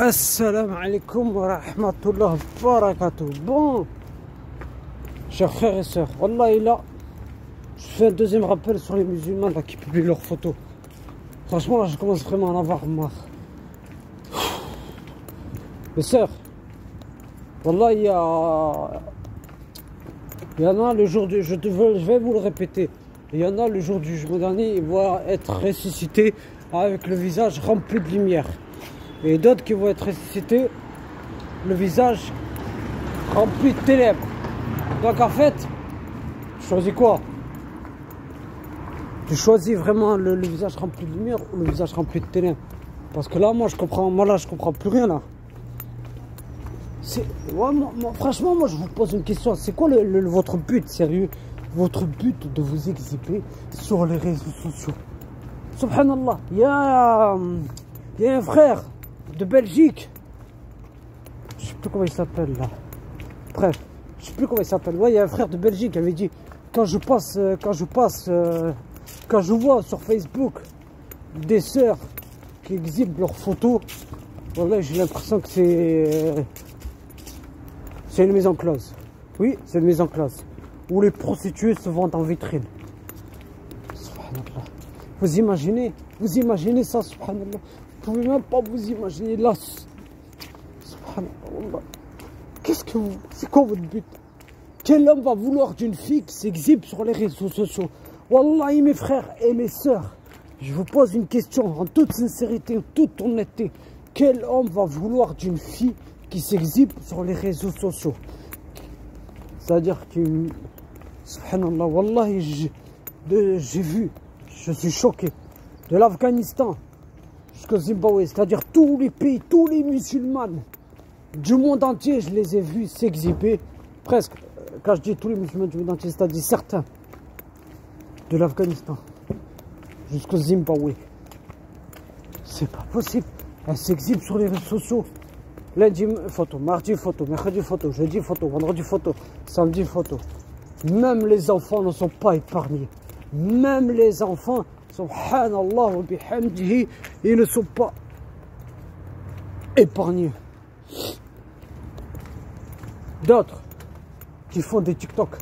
Assalamu alaikum wa rahmatullah wa barakatuh. Bon, chers frères et sœurs, Wallah là, je fais un deuxième rappel sur les musulmans là, qui publient leurs photos. Franchement, là, je commence vraiment à en avoir marre. Les sœurs, Wallah, il y en a le jour du... Je vais vous le répéter. Il y en a le jour du jugement dernier, ils vont être ressuscités avec le visage rempli de lumière. Et d'autres qui vont être ressuscités, le visage rempli de ténèbres. Donc en fait, tu choisis quoi? Tu choisis vraiment le visage rempli de lumière ou le visage rempli de ténèbres? Parce que là, moi je comprends plus rien là. Franchement, moi je vous pose une question. C'est quoi votre but, sérieux? Votre but de vous exhiber sur les réseaux sociaux? Subhanallah, il y a un frère de Belgique, je sais plus comment il s'appelle là, bref, je sais plus comment il s'appelle. Ouais, il y a un frère de Belgique qui avait dit, quand je vois sur Facebook des sœurs qui exhibent leurs photos, voilà, j'ai l'impression que c'est une mise en clause. Oui, c'est une mise en clause où les prostituées se vendent en vitrine. Subhanallah. Vous imaginez ça, subhanallah. Vous pouvez même pas vous imaginer là. Subhanallah. C'est quoi votre but? Quel homme va vouloir d'une fille qui s'exhibe sur les réseaux sociaux? Wallahi, mes frères et mes sœurs, je vous pose une question en toute sincérité, en toute honnêteté. Quel homme va vouloir d'une fille qui s'exhibe sur les réseaux sociaux? C'est-à-dire que, subhanallah, wallahi, j'ai vu, je suis choqué, de l'Afghanistan jusqu'au Zimbabwe, c'est-à-dire tous les pays, tous les musulmans du monde entier, je les ai vus s'exhiber, presque, quand je dis tous les musulmans du monde entier, c'est-à-dire certains, de l'Afghanistan jusqu'au Zimbabwe. C'est pas possible, elles s'exhibent sur les réseaux sociaux. Lundi photo, mardi photo, mercredi photo, jeudi photo, vendredi photo, samedi photo. Même les enfants ne sont pas épargnés. Même les enfants, subhanallah wa bihamdihi, ils ne sont pas épargnés. D'autres qui font des TikTok.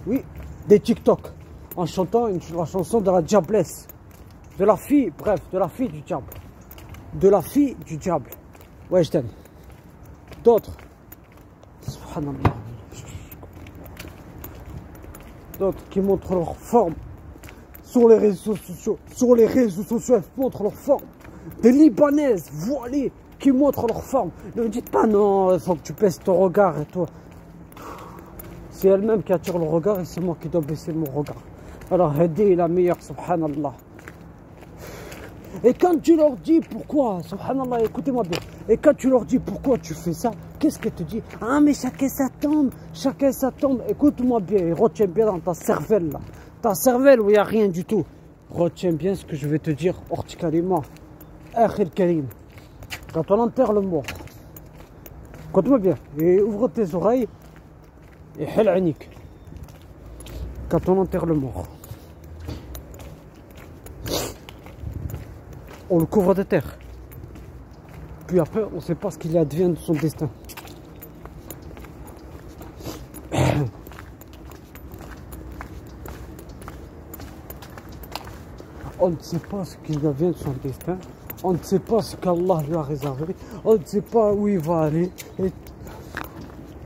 Oui, des TikTok. En chantant la chanson de la diablesse. De la fille, bref, de la fille du diable. De la fille du diable. Ouais, je t'aime. D'autres, subhanallah. D'autres qui montrent leur forme sur les réseaux sociaux. Sur les réseaux sociaux, elles montrent leur forme. Des Libanaises voilées qui montrent leur forme. Ne me dites pas non, il faut que tu baisses ton regard et toi. C'est elle-même qui attire le regard et c'est moi qui dois baisser mon regard. Alors, Hedi est la meilleure, subhanallah. Et quand tu leur dis pourquoi, subhanallah, écoutez-moi bien. Et quand tu leur dis pourquoi tu fais ça, qu'est-ce qu'elle te dit? Ah, mais chacun ça tombe, chacun ça tombe. Écoute-moi bien et retiens bien dans ta cervelle là. Ta cervelle où il n'y a rien du tout. Retiens bien ce que je vais te dire, Ortikalima. Akhir Karim. Quand on enterre le mort, écoute-moi bien et ouvre tes oreilles et hel-anik. Quand on enterre le mort, on le couvre de terre. Puis après, on ne sait pas ce qu'il advient de son destin. On ne sait pas ce qu'il advient de son destin. On ne sait pas ce qu'Allah lui a réservé. On ne sait pas où il va aller. Et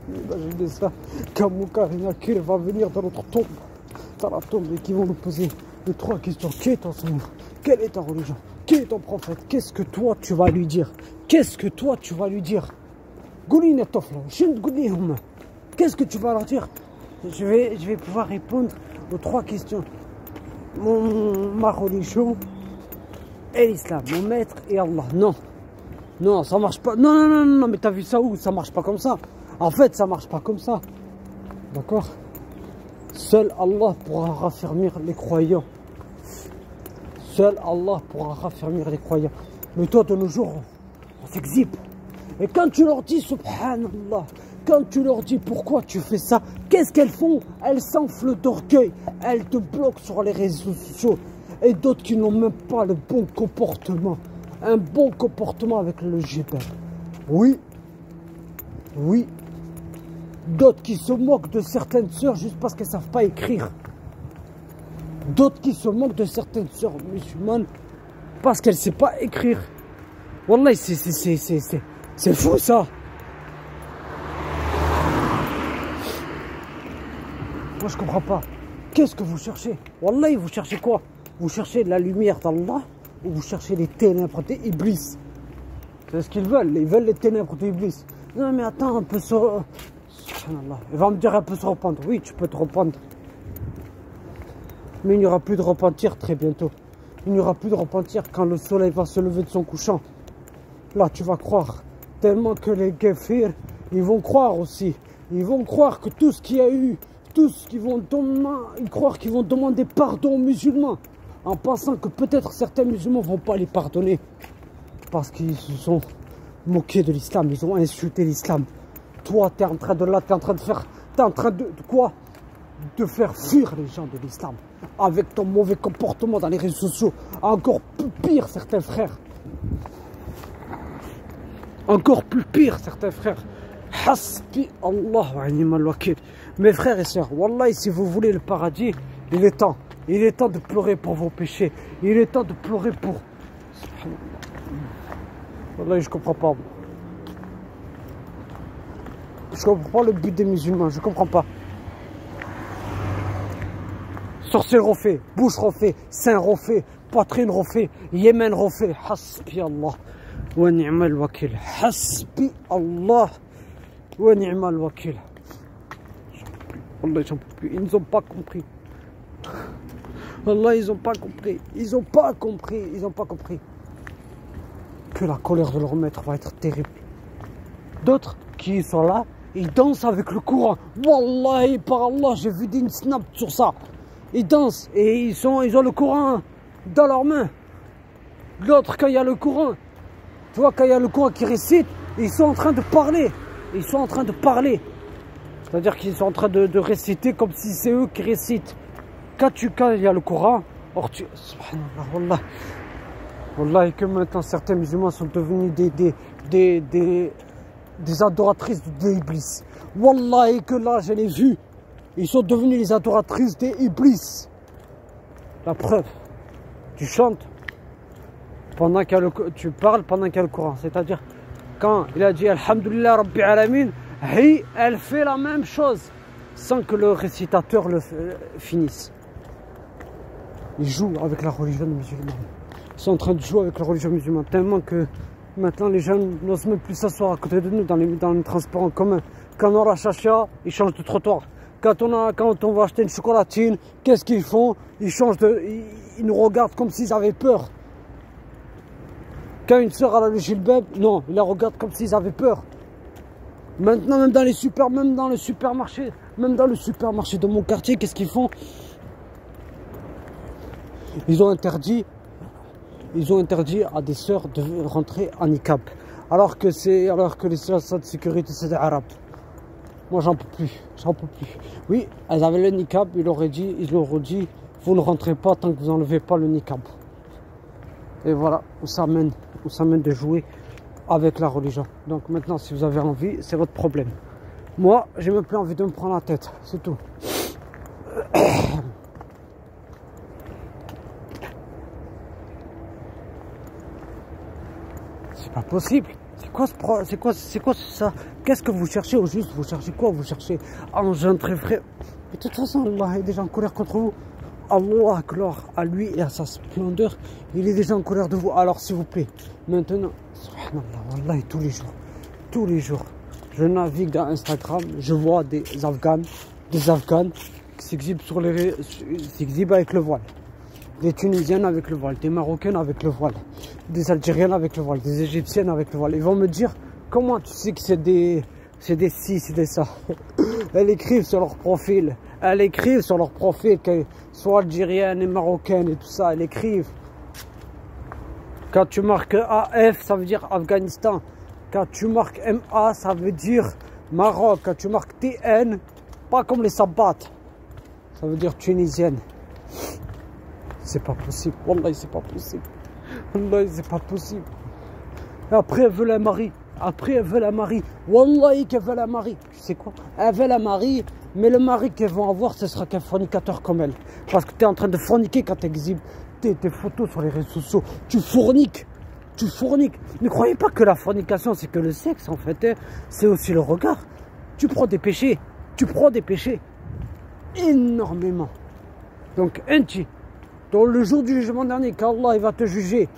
imaginez ça, quand Moukarina qui va venir dans notre tombe, dans la tombe, et qui vont nous poser les trois questions. Qui est ton Seigneur? Quelle est ta religion? Qui est ton prophète? Qu'est-ce que toi tu vas lui dire? Qu'est-ce que toi tu vas lui dire? Qu'est-ce que tu vas leur dire? Je vais pouvoir répondre aux trois questions. Ma religion et l'islam, mon maître et Allah. Non, non, ça marche pas. Non, non, non, non, mais t'as vu ça où? Ça marche pas comme ça. En fait, ça marche pas comme ça. D'accord? Seul Allah pourra raffermir les croyants. Seul Allah pourra raffermir les croyants. Mais toi, de nos jours, on s'exhibe. Et quand tu leur dis, subhanallah, quand tu leur dis pourquoi tu fais ça, qu'est-ce qu'elles font? Elles s'enflent d'orgueil. Elles te bloquent sur les réseaux sociaux. Et d'autres qui n'ont même pas le bon comportement. Un bon comportement avec le jibel. Oui, oui. D'autres qui se moquent de certaines sœurs juste parce qu'elles ne savent pas écrire. D'autres qui se moquent de certaines sœurs musulmanes parce qu'elles ne savent pas écrire. Wallah, c'est fou ça. Moi je comprends pas. Qu'est-ce que vous cherchez? Wallah, vous cherchez quoi? Vous cherchez la lumière d'Allah ou vous cherchez les ténèbres d'Iblis? C'est ce qu'ils veulent. Ils veulent les ténèbres d'Iblis. Non mais attends, un peu sur... Subhanallah. Il va me dire un peu se rependre. Oui, tu peux te rependre. Mais il n'y aura plus de repentir très bientôt. Il n'y aura plus de repentir quand le soleil va se lever de son couchant. Là, tu vas croire. Tellement que les kéfirs, ils vont croire aussi. Ils vont croire que tout ce qu'il y a eu, tout ce qu'ils vont croire qu'ils vont demander pardon aux musulmans. En pensant que peut-être certains musulmans ne vont pas les pardonner. Parce qu'ils se sont moqués de l'islam. Ils ont insulté l'islam. Toi, tu es en train de faire... Tu es en train de quoi? De faire fuir les gens de l'islam. Avec ton mauvais comportement dans les réseaux sociaux. Encore plus pire, certains frères. Encore plus pire, certains frères. Hasbi Allah wa ni'mal wakil. Mes frères et sœurs, Wallah, si vous voulez le paradis, il est temps. Il est temps de pleurer pour vos péchés. Il est temps de pleurer pour... Wallah, je comprends pas. Je comprends pas le but des musulmans. Je comprends pas. Sorcier refait, bouche refait, sein refait, poitrine refait, Yémen refait. Hasbi Allah wa ni'mal wakil. Hasbi Allah wa ni'mal wakil. Wallah, j'en peux plus. Ils ne ont pas compris. Wallah, ils n'ont pas compris. Ils n'ont pas compris. Ils n'ont pas compris. Que la colère de leur maître va être terrible. D'autres qui sont là, ils dansent avec le Coran. Wallah, par Allah, j'ai vu des snaps sur ça. Ils dansent et ils ont le Coran dans leurs mains. L'autre, quand il y a le Coran, tu vois, quand il y a le Coran qui récite, ils sont en train de parler. Ils sont en train de parler. C'est-à-dire qu'ils sont en train de réciter comme si c'est eux qui récitent. Quand il y a le Coran, or tu... Subhanallah, Wallah. Wallah, et que maintenant certains musulmans sont devenus des adoratrices d'Iblis. Wallah, et que là, je l'ai vu. Ils sont devenus les adoratrices des Iblis. La preuve, tu chantes pendant qu'il y a tu parles pendant qu'il y a le Coran. C'est-à-dire, quand il a dit Alhamdulillah Rabbi Alamin, elle fait la même chose sans que le récitateur le finisse. Ils jouent avec la religion musulmane. Ils sont en train de jouer avec la religion musulmane tellement que maintenant les jeunes n'osent même plus s'asseoir à côté de nous dans les transports en commun. Quand on aura chacha, ils changent de trottoir. Quand on va acheter une chocolatine, qu'est-ce qu'ils font? Ils nous regardent comme s'ils avaient peur. Quand une soeur a le gilbab, non, ils la regardent comme s'ils avaient peur. Maintenant, même dans le supermarché de mon quartier, qu'est-ce qu'ils font? Ils ont interdit à des sœurs de rentrer en niqab. Alors que les sœurs de sécurité, c'est des arabes. Moi, j'en peux plus. Oui, elles avaient le niqab, ils leur ont dit, vous ne rentrez pas tant que vous n'enlevez pas le niqab. Et voilà, où ça mène de jouer avec la religion. Donc maintenant, si vous avez envie, c'est votre problème. Moi, j'ai même plus envie de me prendre la tête, c'est tout. C'est pas possible. C'est quoi ça? Qu'est-ce que vous cherchez au juste? Vous cherchez quoi? Vous cherchez engendrer frère. Mais de toute façon, Allah est déjà en colère contre vous. Allah, gloire à lui et à sa splendeur, il est déjà en colère de vous. Alors s'il vous plaît, maintenant, subhanallah, Wallah, tous les jours, je navigue dans Instagram, je vois des Afghans qui s'exhibent avec le voile. Des Tunisiennes avec le voile, des Marocaines avec le voile, des Algériennes avec le voile, des Égyptiennes avec le voile. Ils vont me dire, comment tu sais que c'est des ci, c'est des ça? Elles écrivent sur leur profil. Qu'elles soient algériennes et marocaines et tout ça, elles écrivent. Quand tu marques AF, ça veut dire Afghanistan. Quand tu marques MA, ça veut dire Maroc. Quand tu marques TN, pas comme les sabbats, ça veut dire tunisienne. C'est pas possible. Wallah, c'est pas possible. Wallah, c'est pas possible. Et après, elle veut un mari. Après, elle veut la marier. Wallahi qu'elle veut la marier. Tu sais quoi? Elle veut la marier, mais le mari qu'elles vont avoir, ce sera qu'un fornicateur comme elle. Parce que tu es en train de forniquer quand tu exhibes tes photos sur les réseaux sociaux. Tu fourniques. Tu fourniques. Ne croyez pas que la fornication, c'est que le sexe, en fait. Hein. C'est aussi le regard. Tu prends des péchés. Tu prends des péchés. Énormément. Donc, dans le jour du jugement dernier, quand Allah il va te juger,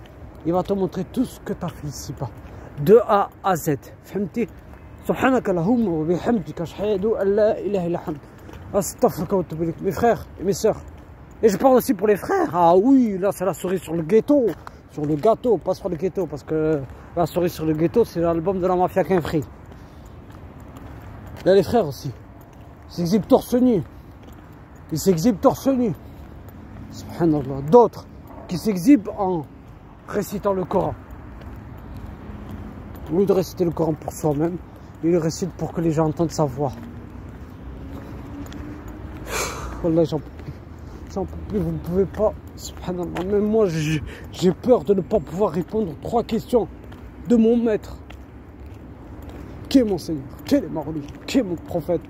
il va te montrer tout ce que tu as fait ici-bas. De A à Z. Fahmti? Subhanaka Allahumma wa bihamdika ashhadu an la ilaha illa anta astaghfiruka wa atubu ilaik. Mes frères et mes sœurs. Et je parle aussi pour les frères. Ah oui, là c'est la cerise sur le gâteau. Sur le gâteau, pas sur le gâteau. Parce que la cerise sur le gâteau, c'est l'album de la mafia qu'un free. Il y a les frères aussi. Ils s'exhibent torse nu. Ils s'exhibent torse nu. Subhanallah. D'autres qui s'exhibent en récitant le Coran. Au lieu de réciter le Coran pour soi-même, il le récite pour que les gens entendent sa voix. Wallah, j'en peux plus. J'en peux plus, vous ne pouvez pas. Subhanallah. Même moi, j'ai peur de ne pas pouvoir répondre aux 3 questions de mon maître. Qui est mon Seigneur? Qui est Marouli? Qui est mon prophète?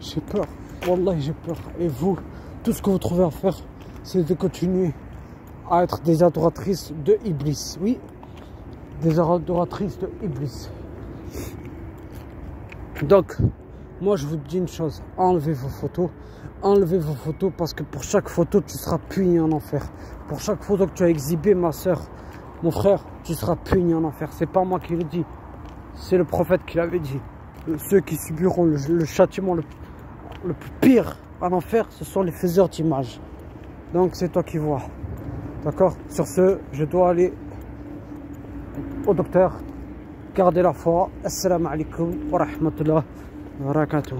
J'ai peur. Wallah, j'ai peur. Et vous, tout ce que vous trouvez à faire, c'est de continuer à être des adoratrices de Iblis. Oui, des adoratrices de Iblis. Donc, moi je vous dis une chose, enlevez vos photos. Enlevez vos photos parce que pour chaque photo, tu seras puni en enfer. Pour chaque photo que tu as exhibée, ma soeur, mon frère, tu seras puni en enfer. C'est pas moi qui le dis, c'est le prophète qui l'avait dit. Ceux qui subiront le châtiment le plus pire en enfer, ce sont les faiseurs d'images. Donc c'est toi qui vois. D'accord? Sur ce, je dois aller au docteur. Gardez la foi. Assalamu alaikum wa rahmatullah wa barakatuh.